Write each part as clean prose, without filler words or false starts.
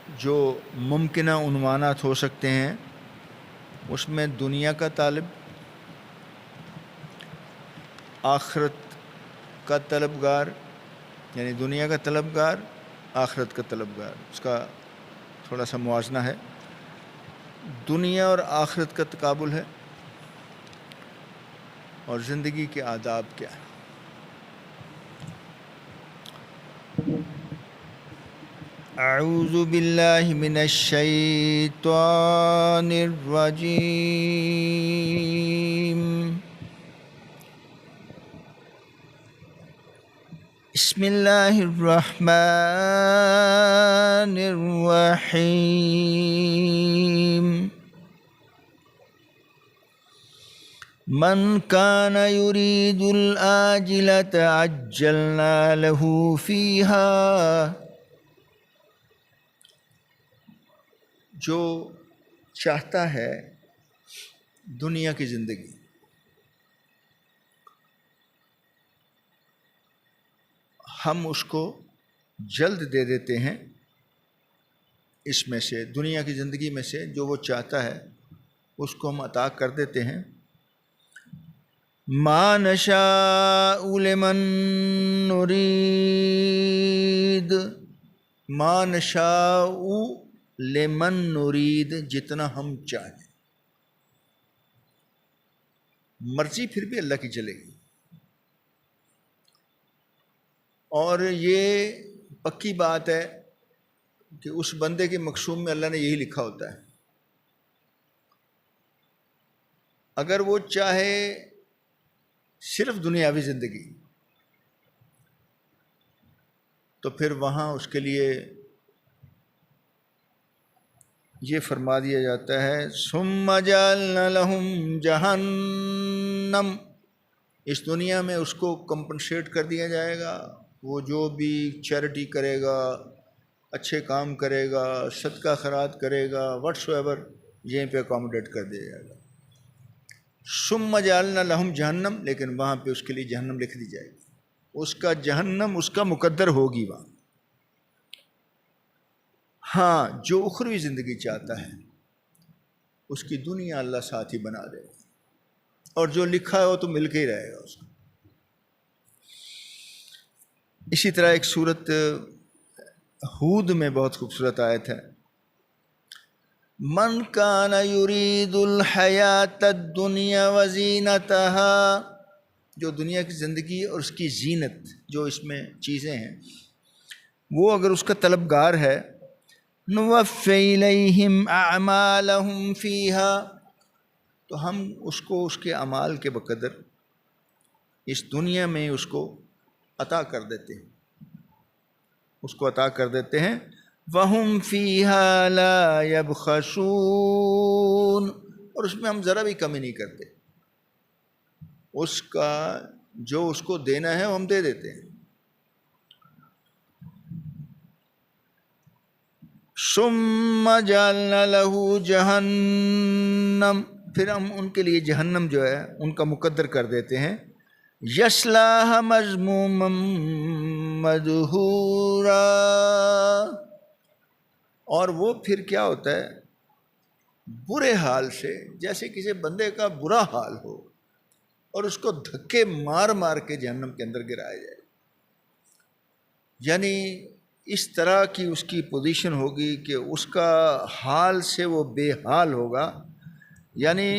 جو ممکنہ عنوانات ہو سکتے ہیں اس میں دنیا کا طالب، آخرت کا طلبگار، یعنی دنیا کا طلبگار، آخرت کا طلبگار، اس کا تھوڑا سا موازنہ ہے. دنیا اور آخرت کا تقابل ہے، اور زندگی کے آداب کیا ہے. اعوذ باللہ من الشیطان الرجیم. بسم اللہ الرحمن الرحیم. من کان یرید العاجلۃ عجلنا له فیہا. جو چاہتا ہے دنیا کی زندگی، ہم اس کو جلد دے دیتے ہیں. اس میں سے دنیا کی زندگی میں سے جو وہ چاہتا ہے اس کو ہم عطا کر دیتے ہیں. ما نشاء لمن نرید، ما نشاء لمن نرید، جتنا ہم چاہیں. مرضی پھر بھی اللہ کی چلے گی، اور یہ پکی بات ہے کہ اس بندے کے مقسوم میں اللہ نے یہی لکھا ہوتا ہے. اگر وہ چاہے صرف دنیاوی زندگی تو پھر وہاں اس کے لیے یہ فرما دیا جاتا ہے ثم جعلنا لهم جہنم. اس دنیا میں اس کو کمپنسیٹ کر دیا جائے گا. وہ جو بھی چیریٹی کرے گا، اچھے کام کرے گا، صدقہ خیرات کرے گا، واٹس ایور، یہیں پہ اکاموڈیٹ کر دیا جائے گا. ثم جعلنا لهم جہنم، لیکن وہاں پہ اس کے لیے جہنم لکھ دی جائے گی. اس کا جہنم اس کا مقدر ہوگی وہاں. ہاں، جو اخروی زندگی چاہتا ہے اس کی دنیا اللہ ساتھی بنا دے گا، اور جو لکھا ہے وہ تو مل کے ہی رہے گا اس کو. اسی طرح ایک سورت ہود میں بہت خوبصورت آیت ہے، من کان یرید الحیات الدنیا وزینتہا. جو دنیا کی زندگی اور اس کی زینت، جو اس میں چیزیں ہیں، وہ اگر اس کا طلبگار ہے، نوفی الیہم اعمالہم فیہا، تو ہم اس کو اس کے اعمال کے بقدر اس دنیا میں اس کو عطا کر دیتے ہیں، اس کو عطا کر دیتے ہیں. وَهُمْ فِيهَا لَا يَبْخَسُونَ، اور اس میں ہم ذرا بھی کمی نہیں کرتے. اس کا جو اس کو دینا ہے وہ ہم دے دیتے ہیں. ثُمَّ جَعَلْنَا لَهُ جَهَنَّمَ، پھر ہم ان کے لیے جہنم جو ہے ان کا مقدر کر دیتے ہیں. یصلاها مذموما مدحورا، اور وہ پھر کیا ہوتا ہے، برے حال سے، جیسے کسی بندے کا برا حال ہو اور اس کو دھکے مار مار کے جہنم کے اندر گرایا جائے. یعنی اس طرح کی اس کی پوزیشن ہوگی کہ اس کا حال سے وہ بے حال ہوگا. یعنی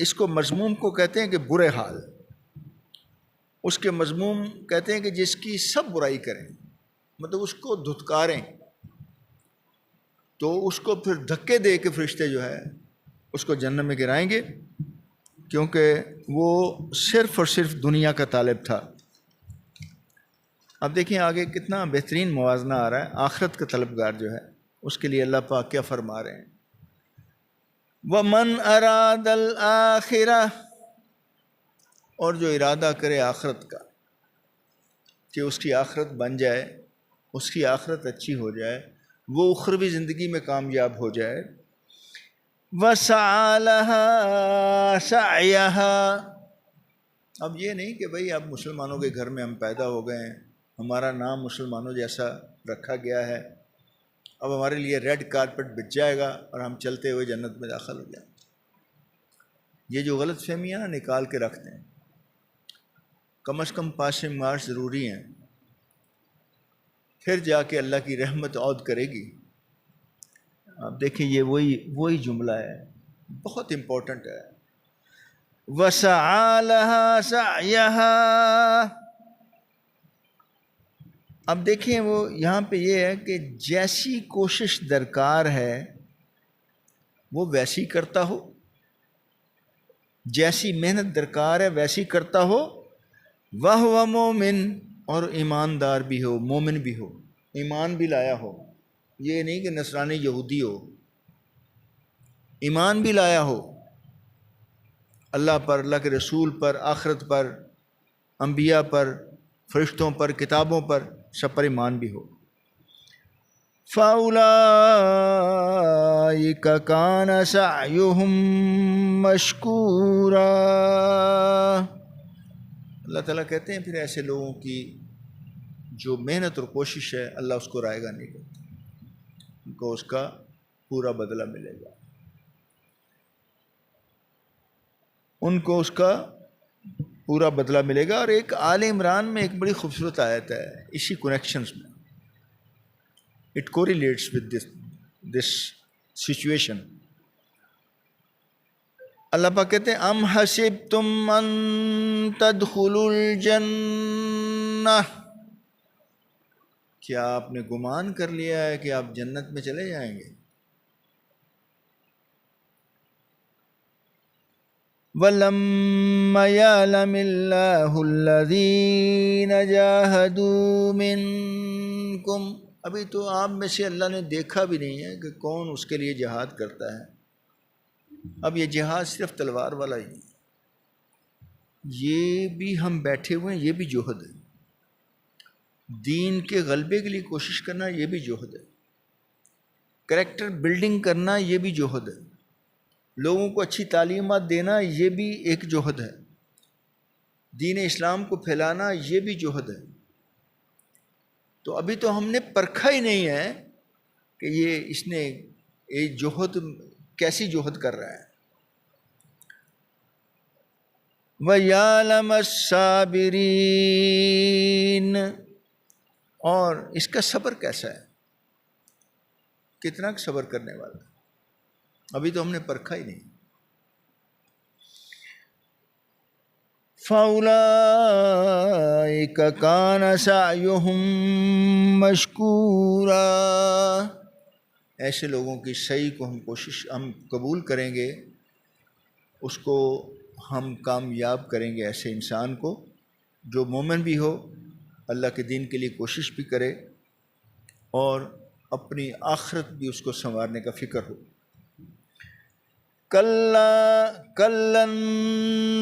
اس کو مذموم کو کہتے ہیں کہ برے حال، اس کے مذموم کہتے ہیں کہ جس کی سب برائی کریں، مطلب اس کو دھتکاریں. تو اس کو پھر دھکے دے کے فرشتے جو ہے اس کو جہنم میں گرائیں گے، کیونکہ وہ صرف اور صرف دنیا کا طالب تھا. اب دیکھیں آگے کتنا بہترین موازنہ آ رہا ہے. آخرت کا طلبگار جو ہے اس کے لیے اللہ پاک کیا فرما رہے ہیں، وَمَنْ أَرَادَ الْآخِرَةَ، اور جو ارادہ کرے آخرت کا کہ اس کی آخرت بن جائے، اس کی آخرت اچھی ہو جائے، وہ اخروی زندگی میں کامیاب ہو جائے. وَسَعَى لَهَا سَعْيَهَا، اب یہ نہیں کہ بھئی اب مسلمانوں کے گھر میں ہم پیدا ہو گئے ہیں، ہمارا نام مسلمانوں جیسا رکھا گیا ہے. اب ہمارے لیے ریڈ کارپٹ بچ جائے گا اور ہم چلتے ہوئے جنت میں داخل ہو جائیں. یہ جو غلط فہمیاں نا نکال کے رکھتے ہیں. کم از کم پاسنگ مارکس ضروری ہیں، پھر جا کے اللہ کی رحمت عود کرے گی. آپ دیکھیں یہ وہی جملہ ہے، بہت امپورٹنٹ ہے. وَسَعَى لَهَا سَعْيَهَا. اب دیکھیں وہ یہاں پہ یہ ہے کہ جیسی کوشش درکار ہے وہ ویسی کرتا ہو، جیسی محنت درکار ہے ویسی کرتا ہو. وَهُوَ مُؤْمِن، اور ایماندار بھی ہو، مومن بھی ہو، ایمان بھی لایا ہو. یہ نہیں کہ نصرانی یہودی ہو، ایمان بھی لایا ہو اللہ پر، اللہ کے رسول پر، آخرت پر، انبیاء پر، فرشتوں پر، کتابوں پر، سب پر ایمان بھی ہو. فَأُولَٰئِكَ كَانَ سَعْيُهُم مَّشْكُورًا. اللہ تعالیٰ کہتے ہیں پھر ایسے لوگوں کی جو محنت اور کوشش ہے اللہ اس کو رائے گا نہیں کرتا، ان کو اس کا پورا بدلہ ملے گا. ان کو اس کا پورا بدلہ ملے گا. اور ایک آل عمران میں ایک بڑی خوبصورت آیت ہے اسی کنیکشنز میں، it correlates with this situation. اللہ پاک کہتے ہیں ام حسبتم ان تدخلوا الجنہ، کیا آپ نے گمان کر لیا ہے کہ آپ جنت میں چلے جائیں گے؟ وَلَمَّا يَعْلَمِ اللَّهُ الَّذِينَ جَاهَدُوا مِنكُمْ. ابھی تو آپ میں سے اللہ نے دیکھا بھی نہیں ہے کہ کون اس کے لیے جہاد کرتا ہے. اب یہ جہاد صرف تلوار والا ہی، یہ بھی ہم بیٹھے ہوئے ہیں، یہ بھی جوہد ہے. دین کے غلبے کے لیے کوشش کرنا یہ بھی جوہد ہے. کریکٹر بلڈنگ کرنا یہ بھی جوہد ہے. لوگوں کو اچھی تعلیمات دینا یہ بھی ایک جوہد ہے. دین اسلام کو پھیلانا یہ بھی جوہد ہے. تو ابھی تو ہم نے پرکھا ہی نہیں ہے کہ اس نے ایک جوہد کیسی جوہد کر رہا ہے. وَيَعْلَمَ الصَّابِرِينَ، اور اس کا صبر کیسا ہے، کتنا صبر کرنے والا ہے. ابھی تو ہم نے پرکھا ہی نہیں. فَأُولَٰئِكَ كَانَ سَعْيُهُم مَّشْكُورًا. ایسے لوگوں کی سعی کو ہم قبول کریں گے، اس کو ہم کامیاب کریں گے. ایسے انسان کو جو مومن بھی ہو، اللہ کے دین کے لیے کوشش بھی کرے اور اپنی آخرت بھی اس کو سنوارنے کا فکر ہو. کَلًّا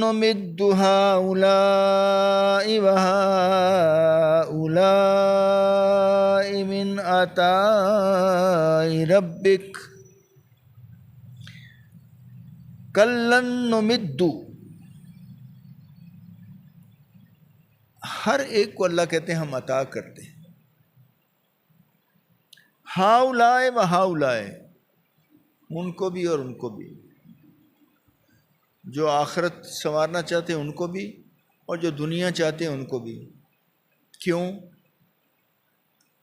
نُّمِدُّ هَٰؤُلَاءِ وَهَٰؤُلَاءِ مِنْ عَطَاءِ رَبِّكَ. کَلًّا نُّمِدُّ، ہر ایک کو اللہ کہتے ہیں ہم عطا کرتے ہیں. ہاؤلائے و ہاؤلائے، ان کو بھی اور ان کو بھی. جو آخرت سنوارنا چاہتے ہیں ان کو بھی، اور جو دنیا چاہتے ہیں ان کو بھی. کیوں؟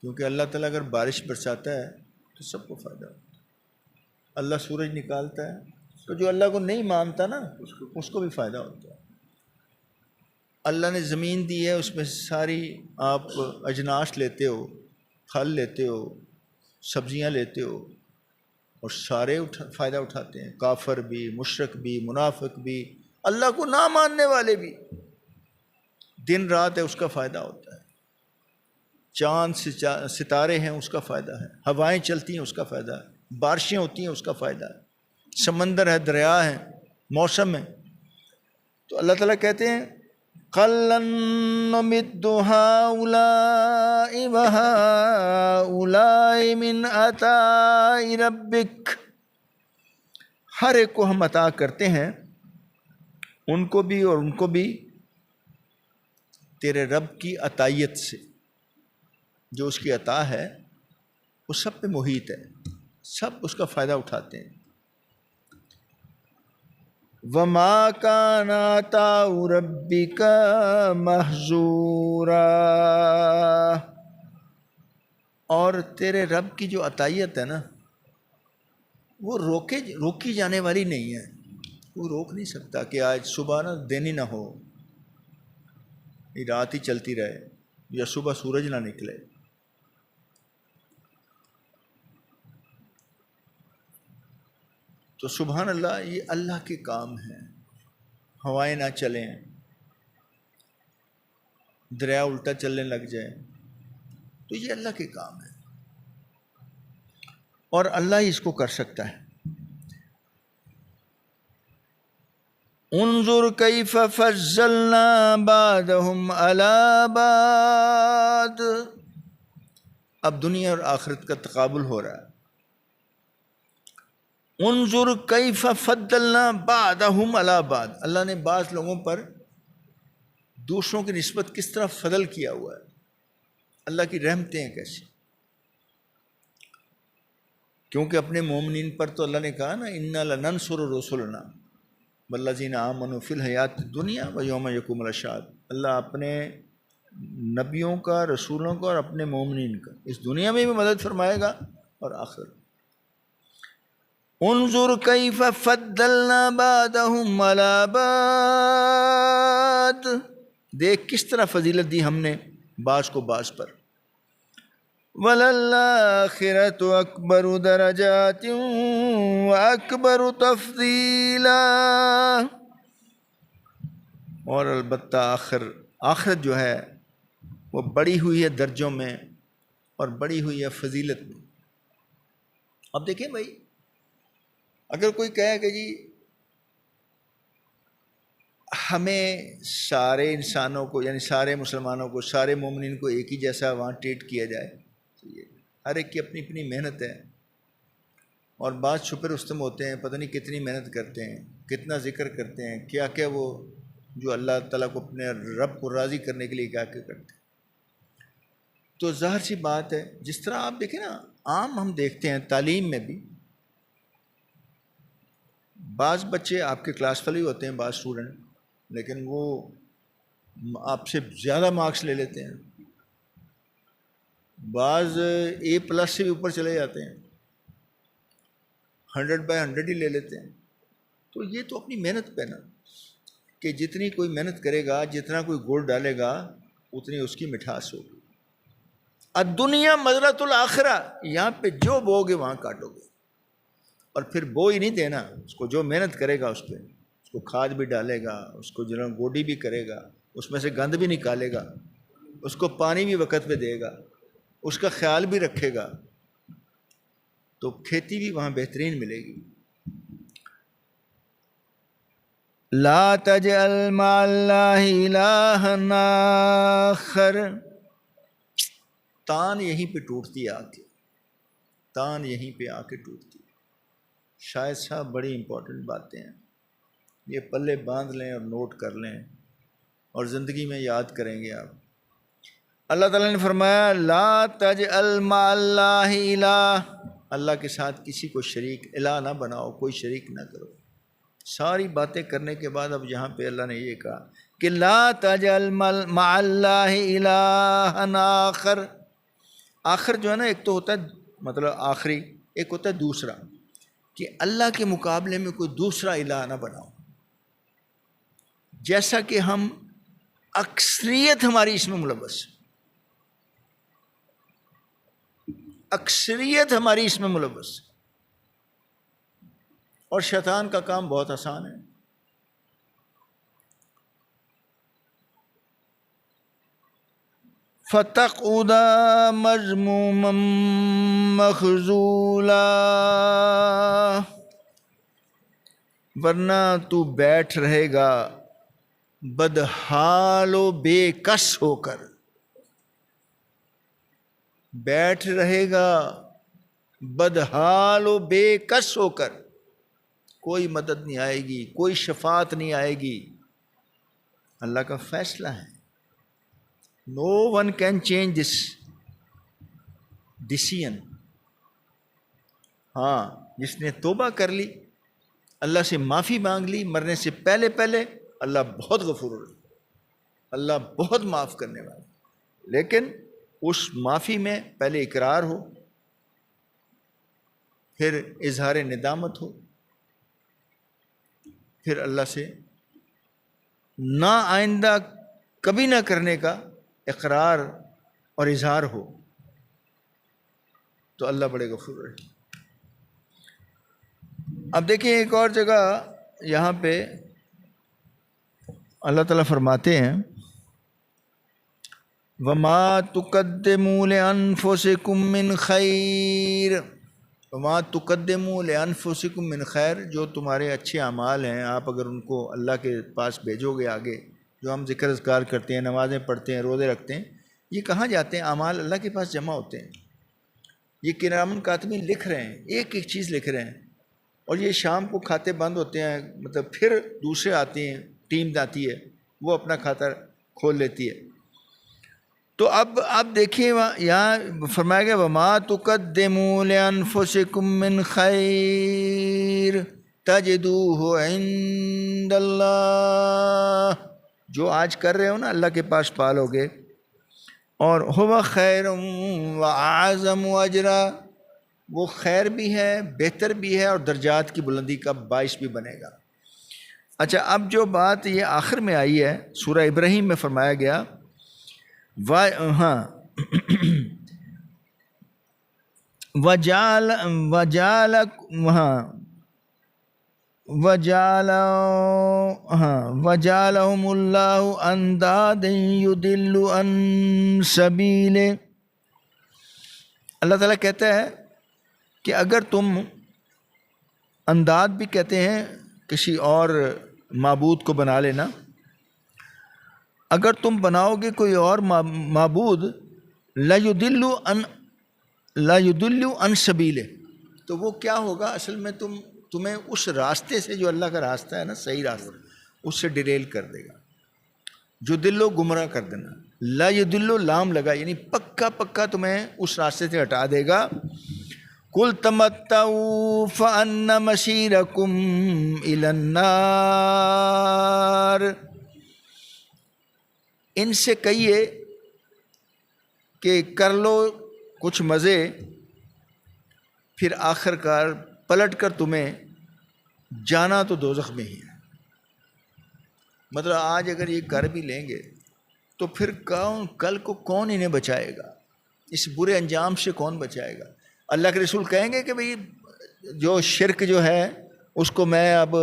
کیونکہ اللہ تعالیٰ اگر بارش برساتا ہے تو سب کو فائدہ ہوتا ہے. اللہ سورج نکالتا ہے تو جو اللہ کو نہیں مانتا نا اس کو بھی فائدہ ہوتا ہے. اللہ نے زمین دی ہے، اس میں ساری آپ اجناس لیتے ہو، پھل لیتے ہو، سبزیاں لیتے ہو، اور سارے فائدہ اٹھاتے ہیں. کافر بھی، مشرک بھی، منافق بھی، اللہ کو نہ ماننے والے بھی. دن رات ہے اس کا فائدہ ہوتا ہے. چاند ستارے ہیں اس کا فائدہ ہے. ہوائیں چلتی ہیں اس کا فائدہ ہے. بارشیں ہوتی ہیں اس کا فائدہ ہے. سمندر ہے، دریا ہے، موسم ہے. تو اللہ تعالیٰ کہتے ہیں کَلًّا نُّمِدُّ هَٰؤُلَاءِ وَهَٰؤُلَاءِ مِنْ عَطَاءِ رَبِّكَ. ہر ایک کو ہم عطا کرتے ہیں، ان کو بھی اور ان کو بھی تیرے رب کی عطائیت سے. جو اس کی عطا ہے وہ سب پہ محیط ہے، سب اس کا فائدہ اٹھاتے ہیں. وَمَا كَانَ عَطَاءُ رَبِّكَ مَحْظُورًا، اور تیرے رب کی جو عطائیت ہے نا وہ روکی جانے والی نہیں ہے. وہ روک نہیں سکتا کہ آج صبح نا دن ہی نہ ہو، رات ہی چلتی رہے، یا صبح سورج نہ نکلے. تو سبحان اللہ، یہ اللہ کے کام ہیں. ہوائیں نہ چلیں، دریا الٹا چلنے لگ جائے، تو یہ اللہ کے کام ہے، اور اللہ ہی اس کو کر سکتا ہے. انظر کیف فضلنا بعضهم علی بعض، اب دنیا اور آخرت کا تقابل ہو رہا ہے. انظر کیف فضلنا بعضهم علی بعض، اللہ نے بعض لوگوں پر دوسروں کی نسبت کس طرح فضل کیا ہوا ہے. اللہ کی رحمتیں ہیں کیسی. کیونکہ اپنے مومنین پر تو اللہ نے کہا نا انا لننصر رسلنا والذین آمنوا فی الحیات الدنیا ویوم یقوم الاشہاد. اللہ اپنے نبیوں کا، رسولوں کا اور اپنے مومنین کا اس دنیا میں بھی مدد فرمائے گا اور آخرت. انظر کیف فضلنا بعضهم علی بعض، دیکھ کس طرح فضیلت دی ہم نے بعض کو بعض پر. وَلَلْآخِرَةُ أَكْبَرُ دَرَجَاتٍ وَأَكْبَرُ تَفْضِيلًا، اور البتہ آخرت جو ہے وہ بڑی ہوئی ہے درجوں میں اور بڑی ہوئی ہے فضیلت میں. اب دیکھیں بھائی، اگر کوئی کہے کہ جی ہمیں سارے انسانوں کو، یعنی سارے مسلمانوں کو، سارے مومنین کو ایک ہی جیسا وہاں ٹریٹ کیا جائے، تو یہ ہر ایک کی اپنی اپنی محنت ہے، اور بعض چھپے رستم ہوتے ہیں، پتہ نہیں کتنی محنت کرتے ہیں، کتنا ذکر کرتے ہیں، کیا کیا وہ جو اللہ تعالیٰ کو اپنے رب کو راضی کرنے کے لیے کیا کیا کرتے ہیں. تو ظاہر سی بات ہے، جس طرح آپ دیکھیں نا، عام ہم دیکھتے ہیں تعلیم میں بھی بعض بچے آپ کے کلاس فیلو ہوتے ہیں، بعض اسٹوڈنٹ، لیکن وہ آپ سے زیادہ مارکس لے لیتے ہیں، بعض A+ سے بھی اوپر چلے جاتے ہیں، 100/100 ہی لے لیتے ہیں. تو یہ تو اپنی محنت پہ نا، کہ جتنی کوئی محنت کرے گا، جتنا کوئی گڑ ڈالے گا، اتنی اس کی مٹھاس ہوگی. الدنیا مزرعۃ الآخرہ، یہاں پہ جو بو گے وہاں کاٹو گے. اور پھر بو ہی نہیں دینا، اس کو جو محنت کرے گا اس پہ، اس کو کھاد بھی ڈالے گا، اس کو جو گوڈی بھی کرے گا، اس میں سے گند بھی نکالے گا، اس کو پانی بھی وقت پہ دے گا، اس کا خیال بھی رکھے گا، تو کھیتی بھی وہاں بہترین ملے گی. لا تجعل مع اللہ الہا آخر، تان یہیں پہ ٹوٹتی ہے آ کے، تان یہیں پہ آ کے ٹوٹتی ہے. شاید صاحب بڑی امپورٹنٹ باتیں ہیں، یہ پلے باندھ لیں اور نوٹ کر لیں اور زندگی میں یاد کریں گے آپ. اللہ تعالیٰ نے فرمایا لا تجعل مع اللہ الہ، اللہ کے ساتھ کسی کو شریک الہ نہ بناؤ، کوئی شریک نہ کرو. ساری باتیں کرنے کے بعد اب یہاں پہ اللہ نے یہ کہا کہ لا تجعل مع اللہ الہا آخر. آخر جو ہے نا، ایک تو ہوتا ہے مطلب آخری، ایک ہوتا ہے دوسرا، کہ اللہ کے مقابلے میں کوئی دوسرا الہ نہ بناؤ. جیسا کہ ہم اکثریت ہماری اس میں ملوث، اکثریت ہماری اس میں ملوث، اور شیطان کا کام بہت آسان ہے. فَتَقْعُدَ مَذْمُومًا مَخْذُولًا، ورنہ تو بیٹھ رہے گا بدحال و بے کس ہو کر. بیٹھ رہے گا بدحال و بے کس ہو کر، کوئی مدد نہیں آئے گی، کوئی شفاعت نہیں آئے گی. اللہ کا فیصلہ ہے. No one can change this. Decision. ہاں جس نے توبہ کر لی, اللہ سے معافی مانگ لی مرنے سے پہلے پہلے, اللہ بہت غفور ہے, اللہ بہت معاف کرنے والا. لیکن اس معافی میں پہلے اقرار ہو, پھر اظہار ندامت ہو, پھر اللہ سے نہ آئندہ کبھی نہ کرنے کا اقرار اور اظہار ہو, تو اللہ بڑے غفور ہے. اب دیکھیں ایک اور جگہ یہاں پہ اللہ تعالیٰ فرماتے ہیں وَمَا تُقَدِّمُوا لِأَنفُسِكُم مِّن خَيْرٍ, وَمَا تُقَدِّمُوا لِأَنفُسِكُم مِّن خَيْرٍ, جو تمہارے اچھے اعمال ہیں آپ اگر ان کو اللہ کے پاس بھیجو گے آگے, جو ہم ذکر اذکار کرتے ہیں, نمازیں پڑھتے ہیں, روزے رکھتے ہیں, یہ کہاں جاتے ہیں؟ اعمال اللہ کے پاس جمع ہوتے ہیں. یہ کرامن کاتبین لکھ رہے ہیں, ایک ایک چیز لکھ رہے ہیں, اور یہ شام کو کھاتے بند ہوتے ہیں, مطلب پھر دوسرے آتے ہیں, ٹیم آتی ہے, وہ اپنا کھاتا کھول لیتی ہے. تو اب آپ دیکھیں یہاں فرمایا گیا وَمَا تُقَدِّمُوا لِأَنفُسِكُم مِّن خَيْرٍ تَجِدُوهُ عِندَ اللَّهِ, جو آج کر رہے ہو نا اللہ کے پاس پالو گے, اور هُوَ خَيْرٌ وَأَعْظَمُ أَجْرًا, وہ خیر بھی ہے, بہتر بھی ہے, اور درجات کی بلندی کا باعث بھی بنے گا. اچھا, اب جو بات یہ آخر میں آئی ہے سورہ ابراہیم میں فرمایا گیا وَجَعَلَهُمُ اللَّهُ أَنْدَادًا يُضِلُّ عَنْ سَبِيلِهِ. اللہ تعالیٰ کہتا ہے کہ اگر تم, انداد بھی کہتے ہیں کسی اور معبود کو بنا لینا, اگر تم بناؤ گے کوئی اور معبود لَيُضِلُّ عَنْ سَبِيلِهِ, تو وہ کیا ہوگا اصل میں تمہیں اس راستے سے جو اللہ کا راستہ ہے نا, صحیح راستہ, اس سے ڈیریل کر دے گا. جو دلو گمراہ کر دینا, لا یدلو لام لگا, یعنی پکا پکا تمہیں اس راستے سے ہٹا دے گا. قُلْ تَمَتَّعُوا فَأَنَّ مَصِيرَكُمْ إِلَى النَّارِ, ان سے کہیے کہ کر لو کچھ مزے, پھر آخر کار پلٹ کر تمہیں جانا تو دوزخ میں ہی ہے. مطلب آج اگر یہ کر بھی لیں گے تو پھر کل کو کون انہیں بچائے گا, اس برے انجام سے کون بچائے گا؟ اللہ کے رسول کہیں گے کہ بھئی جو شرک جو ہے اس کو میں اب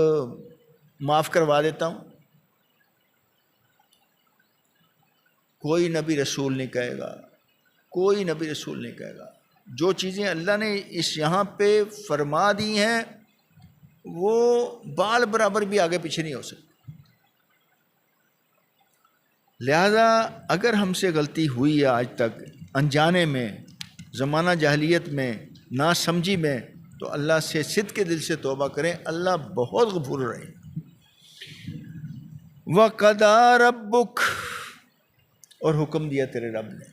معاف کروا دیتا ہوں؟ کوئی نبی رسول نہیں کہے گا, کوئی نبی رسول نہیں کہے گا. جو چیزیں اللہ نے اس یہاں پہ فرما دی ہیں وہ بال برابر بھی آگے پیچھے نہیں ہو سکتی. لہذا اگر ہم سے غلطی ہوئی ہے آج تک انجانے میں, زمانہ جاہلیت میں, نا سمجھی میں, تو اللہ سے صدق کے دل سے توبہ کریں, اللہ بہت غفور رحیم. وَقَضَىٰ رَبُّكَ, اور حکم دیا تیرے رب نے,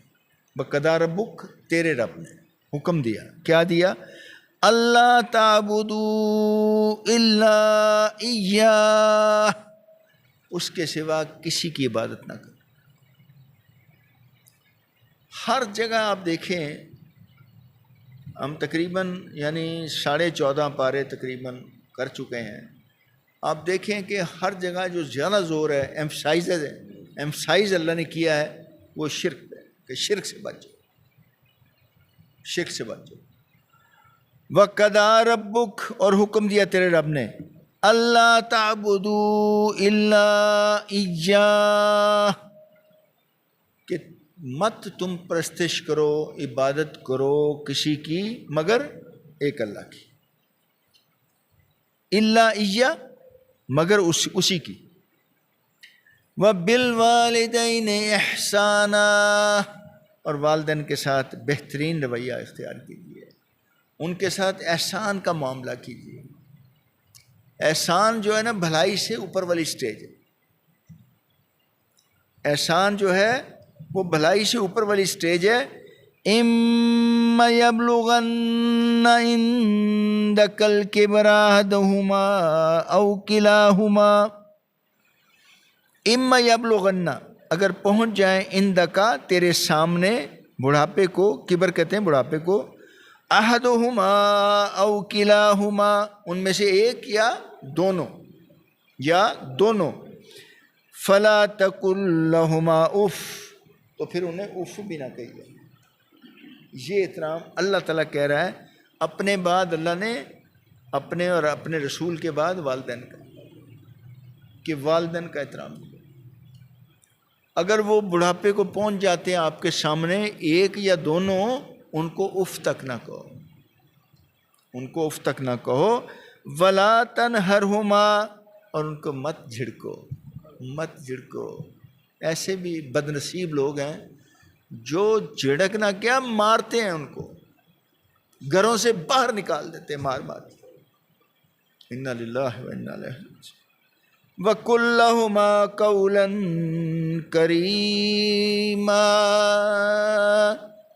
وَقَضَىٰ رَبُّكَ, تیرے رب نے حکم دیا, کیا دیا؟ اللہ تعبدوا الا ایاہ, اس کے سوا کسی کی عبادت نہ کرو. ہر جگہ آپ دیکھیں, ہم تقریباً یعنی 14.5 پارے تقریباً کر چکے ہیں, آپ دیکھیں کہ ہر جگہ جو زیادہ زور ہے, ایمفسائز اللہ نے کیا ہے وہ شرک ہے, کہ شرک سے بچو, شرک سے بچو. وَقَضَىٰ رَبُّكَ, اور حکم دیا تیرے رب نے, اللہ تعبدوا الا ایاہ, کہ مت تم پرستش کرو, عبادت کرو کسی کی مگر ایک اللہ کی. الا ایاہ, مگر اسی کی. وَبِالْوَالِدَيْنِ إِحْسَانًا, اور والدین کے ساتھ بہترین رویہ اختیار کیجیے, ان کے ساتھ احسان کا معاملہ کیجیے. احسان جو ہے نا بھلائی سے اوپر والی سٹیج ہے, احسان جو ہے وہ بھلائی سے اوپر والی سٹیج ہے, اما یبلغن عندک الکبر احدہما او کلاہما، اما یبلغن اگر پہنچ جائیں عندکا تیرے سامنے، بڑھاپے کو کبر کہتے ہیں بڑھاپے کو، احدہما او کلاہما ان میں سے ایک یا دونوں، فلا تقل لہما اف تو پھر انہیں اف بھی نہ کہیے۔ یہ احترام اللہ تعالیٰ کہہ رہا ہے اپنے بعد، اللہ نے اپنے اور اپنے رسول کے بعد والدین کا، کہ والدین کا احترام دو۔ اگر وہ بڑھاپے کو پہنچ جاتے ہیں آپ کے سامنے، ایک یا دونوں، ان کو اف تک نہ کہو، ان کو اف تک نہ کہو، ولا تنہرہما اور ان کو مت جھڑکو۔ ایسے بھی بد نصیب لوگ ہیں جو جھڑکنا کیا مارتے ہیں، ان کو گھروں سے باہر نکال دیتے ہیں مار کے۔ انا للہ و انا الیہ راجعون۔ وَقُلْ لَهُمَا قَوْلًا كَرِيمًا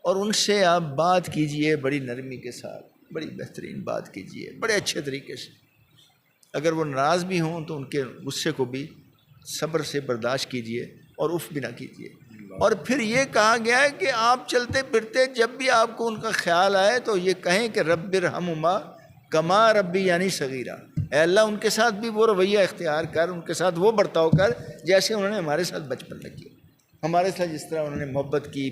اور ان سے آپ بات کیجئے بڑی نرمی کے ساتھ، بڑی بہترین بات کیجئے، بڑے اچھے طریقے سے۔ اگر وہ ناراض بھی ہوں تو ان کے غصے کو بھی صبر سے برداشت کیجئے اور اف بھی نہ کیجئے۔ اور پھر یہ کہا گیا ہے کہ آپ چلتے پھرتے جب بھی آپ کو ان کا خیال آئے تو یہ کہیں کہ رب ارحمہما کما ربی یعنی صغیرہ، اے اللہ ان کے ساتھ بھی وہ رویہ اختیار کر، ان کے ساتھ وہ برتاؤ کر جیسے انہوں نے ہمارے ساتھ بچپن میں کیا، ہمارے ساتھ جس طرح انہوں نے محبت کی،